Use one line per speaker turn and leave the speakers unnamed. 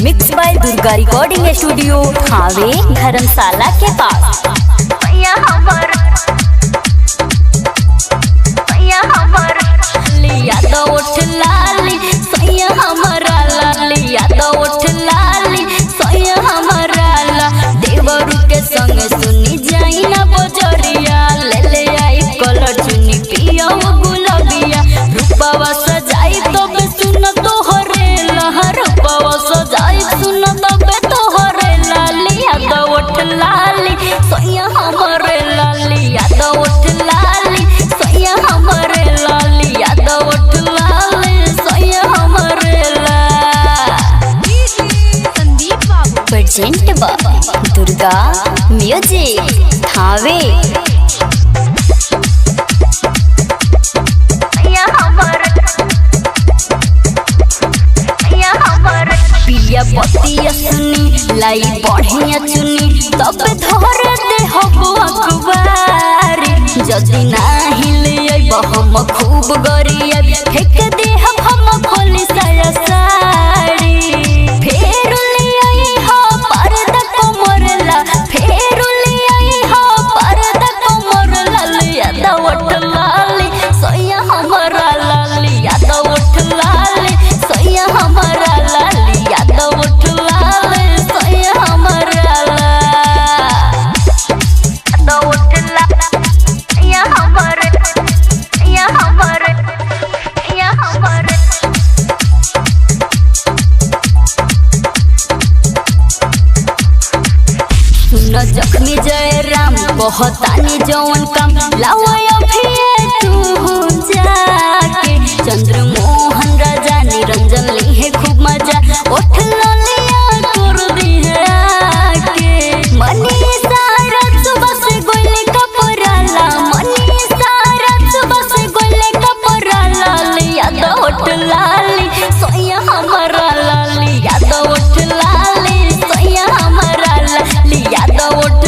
Mix by Durga recording studio Thawe धर्मशाला के पास। लिया तो उठ लाली सैया हमारा ला, लिया तो उठ लाली सैया हमारा ला। देवरू के संग सुनी जाई ना बजरिया, ले ले आई कलर चुनी पिया गुलाबिया। रूपावा सजाई तो बे सुन तो हरेला, रूपावा सजाई सुन तो बे तो हरेला। लिया तो उठ लाली सैया हमारे ला, लिया तो उठ लाली सैया हमारे ला, लिया तो उठ लाली सैया हमारे ला। Sandeep Babu present by Durga music Thawe. पिया पतिया सुनी लाई बढ़िया चुनी तब धर दे हबो अखबारी। जदि नाही ले आइब हम खूब गरिया, फेंक दे हम खोली साया साड़ी। फेर ले आई हो पर्दा कोमरला, फेर ले आई हो पर्दा कोमरला। लिया तो उठ लाली सैया हमारा ला, लिया तो उठ लाली सैया हमारा ला, लिया तो उठ लाली सैया हमारा ला। तो उठ ला सैया हमारे, सैया हमारे, सैया हमारे। सुन जख्मी जय राम कहतानी जौन काम लावा फिर तू जाके। चंद्रमोहन राजा निरंजन ली है खूब मजा, उठ लिया कर दी है आके। मनी सारा सुबह से गोले कपराला, मनी सारा सुबह से गोले कपराला। लिया तो उठ लाली सैया हमारा ला, लिया तो उठ लाली सैया हमारा ला, लिया तो उठ